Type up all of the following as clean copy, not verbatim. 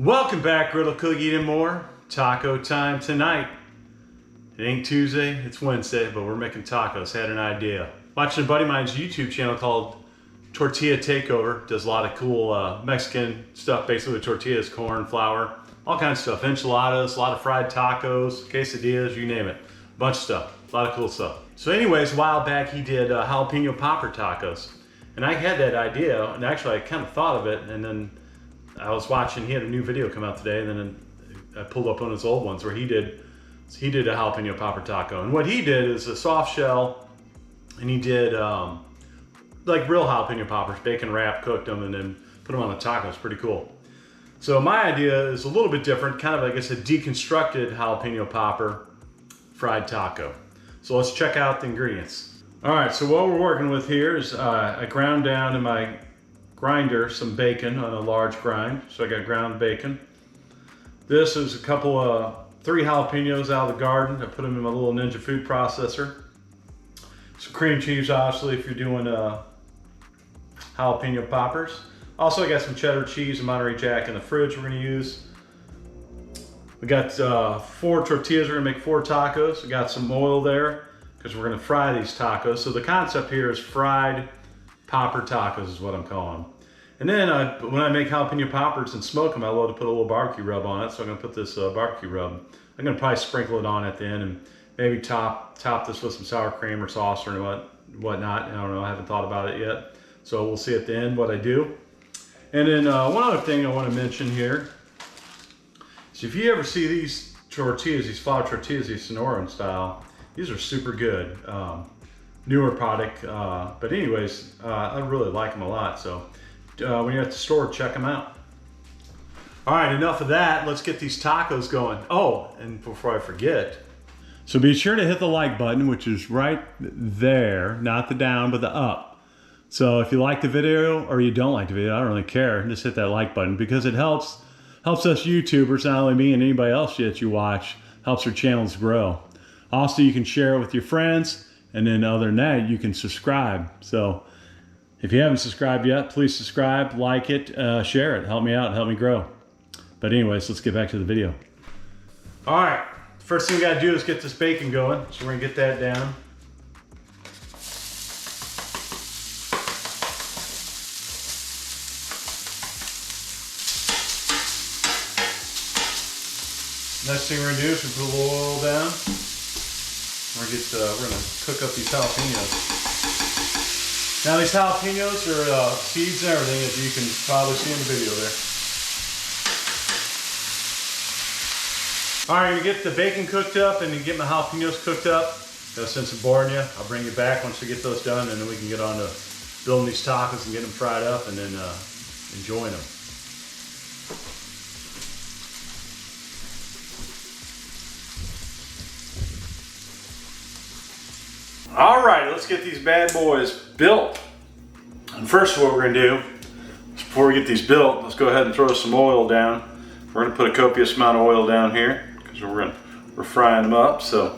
Welcome back, Griddle Cookie and more. Taco time tonight. It ain't Tuesday, it's Wednesday, but we're making tacos. Had an idea. Watching a buddy of mine's YouTube channel called Tortilla Takeover. Does a lot of cool Mexican stuff, basically with tortillas, corn, flour, all kinds of stuff. Enchiladas, a lot of fried tacos, quesadillas, you name it. A bunch of stuff, a lot of cool stuff. So anyways, a while back he did jalapeno popper tacos. And I had that idea, and actually I kind of thought of it, and then I was watching, he had a new video come out today, and then I pulled up one of his old ones where he did a jalapeno popper taco. And what he did is a soft shell, and he did like real jalapeno poppers, bacon wrap, cooked them, and then put them on the tacos. Pretty cool. So my idea is a little bit different, kind of, I guess, a deconstructed jalapeno popper fried taco. So let's check out the ingredients. All right, so what we're working with here is I ground down in my grinder some bacon on a large grind. So I got ground bacon. This is a couple of 3 jalapenos out of the garden. I put them in my little Ninja food processor. Some cream cheese, obviously, if you're doing jalapeno poppers. Also, I got some cheddar cheese and Monterey Jack in the fridge we're gonna use. We got 4 tortillas, we're gonna make 4 tacos. We got some oil there because we're gonna fry these tacos. So the concept here is fried popper tacos is what I'm calling them. And then when I make jalapeno poppers and smoke them, I love to put a little barbecue rub on it. So I'm gonna put this barbecue rub. I'm gonna probably sprinkle it on at the end and maybe top this with some sour cream or sauce or whatnot. I don't know, I haven't thought about it yet. So we'll see at the end what I do. And then one other thing I wanna mention here is if you ever see these tortillas, these flour tortillas, these Sonoran style, these are super good. Newer product, but anyways, I really like them a lot. So when you're at the store, check them out. All right, enough of that. Let's get these tacos going. Oh, and before I forget, so be sure to hit the like button, which is right there, not the down, but the up. So if you like the video or you don't like the video, I don't really care. Just hit that like button because it helps us YouTubers, not only me and anybody else that you watch, helps our channels grow. Also, you can share it with your friends. And then other than that, you can subscribe. So if you haven't subscribed yet, please subscribe, like it, share it. Help me out, help me grow. But anyways, let's get back to the video. All right, first thing we gotta do is get this bacon going. So we're gonna get that down. Next thing we're gonna do is we put a little oil down. We're gonna cook up these jalapenos. Now these jalapenos are seeds and everything, as you can probably see in the video there. All right, I'm gonna get the bacon cooked up and then get my jalapenos cooked up. Since I'm boring you, I'll bring you back once we get those done, and then we can get on to building these tacos and get them fried up and then enjoying them. All right, let's get these bad boys built. And first what we're gonna do is, before we get these built, let's go ahead and throw some oil down. We're gonna put a copious amount of oil down here because we're frying them up. So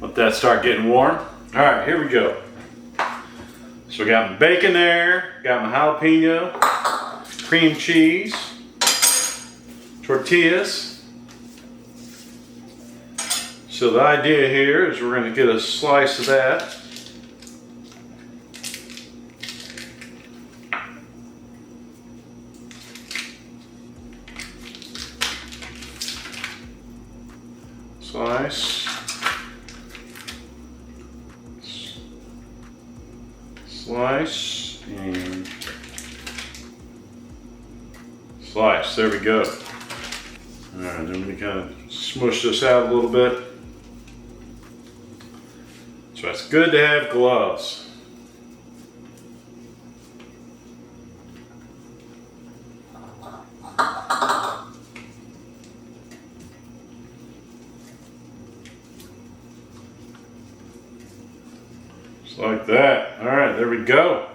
let that start getting warm. All right, here we go. So we got my bacon there, got my jalapeno, cream cheese, tortillas. So the idea here is we're going to get a slice of that. Slice. Slice. And slice. There we go. All right, then we kind of smush this out a little bit. So it's good to have gloves. Just like that. All right, there we go.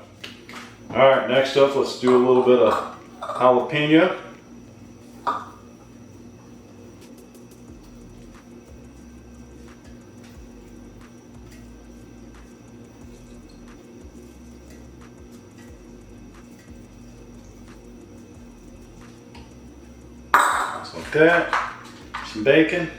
All right, next up, let's do a little bit of jalapeno. Just like that. Some bacon.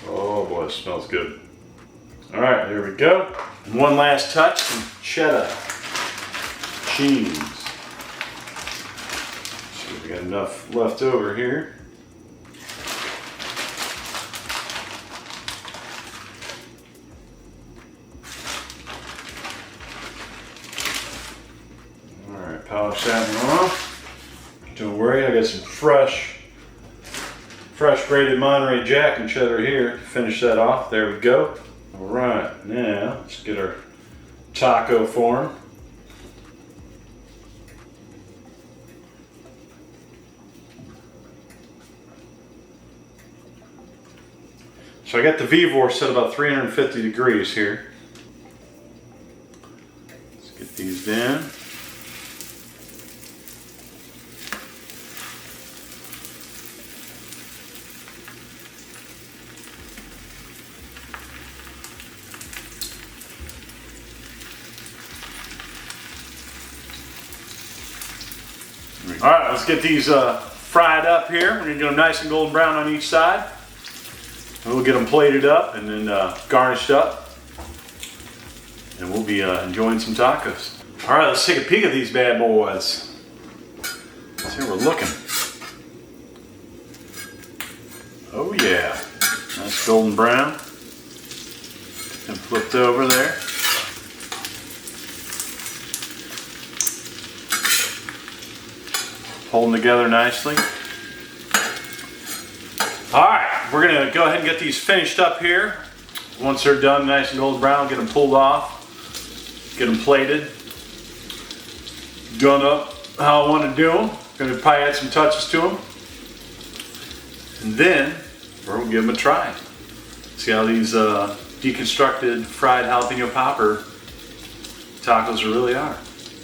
Oh boy, it smells good. All right, here we go. And one last touch, some cheddar cheese. See if we got enough left over here. All right, polish that one off. Don't worry, I got some fresh grated Monterey Jack and cheddar here to finish that off. There we go. All right, now let's get our taco form. So I got the VEVOR set about 350 degrees here. Let's get these in. All right, let's get these fried up here. We're gonna get them nice and golden brown on each side. And we'll get them plated up and then garnished up. And we'll be enjoying some tacos. All right, let's take a peek at these bad boys. Let's see how we're looking. Oh yeah, nice golden brown. And flipped over there. Holding together nicely. All right, we're gonna go ahead and get these finished up here. Once they're done, nice and golden brown, get them pulled off, get them plated, done up how I want to do them. Gonna probably add some touches to them, and then we'll give them a try. See how these deconstructed fried jalapeno popper tacos really are.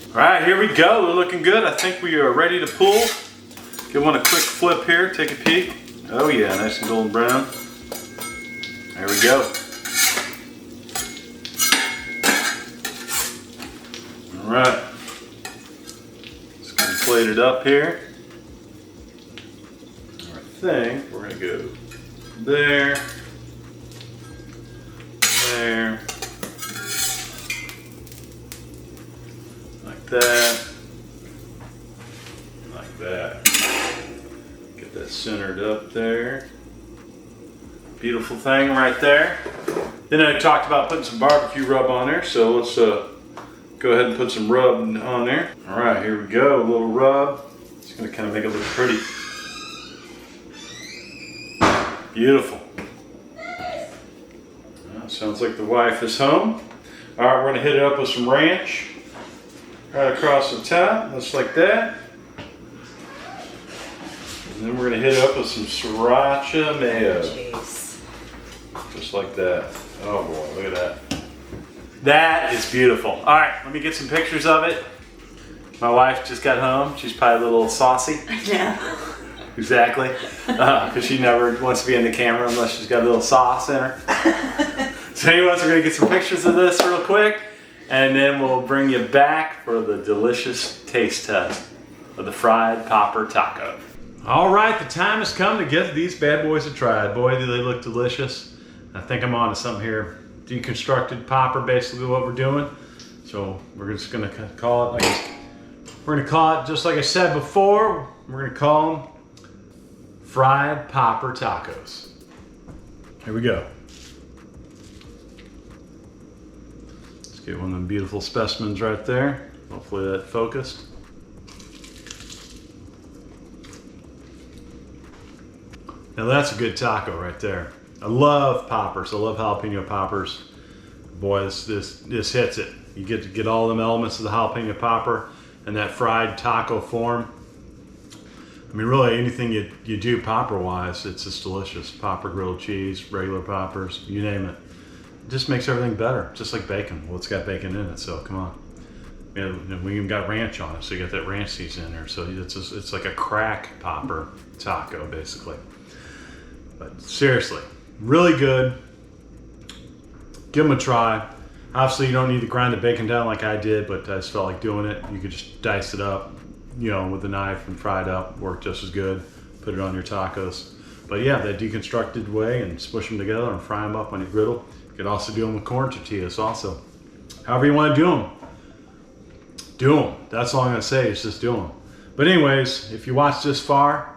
All right, here we go. They're looking good. I think we are ready to pull. Give one a quick flip here, take a peek. Oh yeah, nice and golden brown. There we go. All right. Let's get them plated up here. I think we're gonna go there, there. That, like that. Get that centered up there. Beautiful thing right there. Then I talked about putting some barbecue rub on there, so let's go ahead and put some rub on there. All right, here we go, a little rub. It's gonna kind of make it look pretty. Beautiful. Well, sounds like the wife is home. All right, we're gonna hit it up with some ranch. Right across the top, just like that. And then we're gonna hit it up with some sriracha mayo. Jeez. Just like that. Oh boy, look at that. That is beautiful. All right, let me get some pictures of it. My wife just got home. She's probably a little saucy. I know. Exactly. Because she never wants to be in the camera unless she's got a little sauce in her. So anyways, we're gonna get some pictures of this real quick. And then we'll bring you back for the delicious taste test of the fried popper taco. All right, the time has come to get these bad boys a try. Boy, do they look delicious. I think I'm on to something here. Deconstructed popper, basically what we're doing. So we're just gonna call it we're gonna call it, just like I said before, we're gonna call them fried popper tacos. Here we go. Get one of them beautiful specimens right there. Hopefully that focused. Now that's a good taco right there. I love poppers. I love jalapeno poppers. Boy, this hits it. You get to get all them elements of the jalapeno popper and that fried taco form. I mean, really anything you do popper-wise, it's just delicious. Popper grilled cheese, regular poppers, you name it. It just makes everything better, just like bacon. Well, it's got bacon in it, so come on. And we even got ranch on it, so you got that ranch season in there. So it's like a crack popper taco, basically. But seriously, really good. Give them a try. Obviously, you don't need to grind the bacon down like I did, but I just felt like doing it. You could just dice it up, you know, with a knife and fry it up. Work just as good. Put it on your tacos. But yeah, that deconstructed way, and smush them together and fry them up on your griddle. You could also do them with corn tortillas also. However you want to do them. Do them. That's all I'm going to say, is just do them. But anyways, if you watched this far,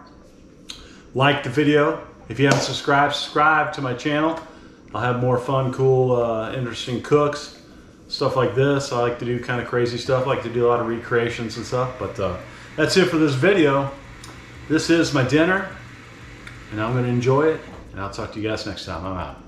like the video. If you haven't subscribed, subscribe to my channel. I'll have more fun, cool, interesting cooks, stuff like this. I like to do kind of crazy stuff. I like to do a lot of recreations and stuff. But that's it for this video. This is my dinner, and I'm going to enjoy it. And I'll talk to you guys next time. I'm out.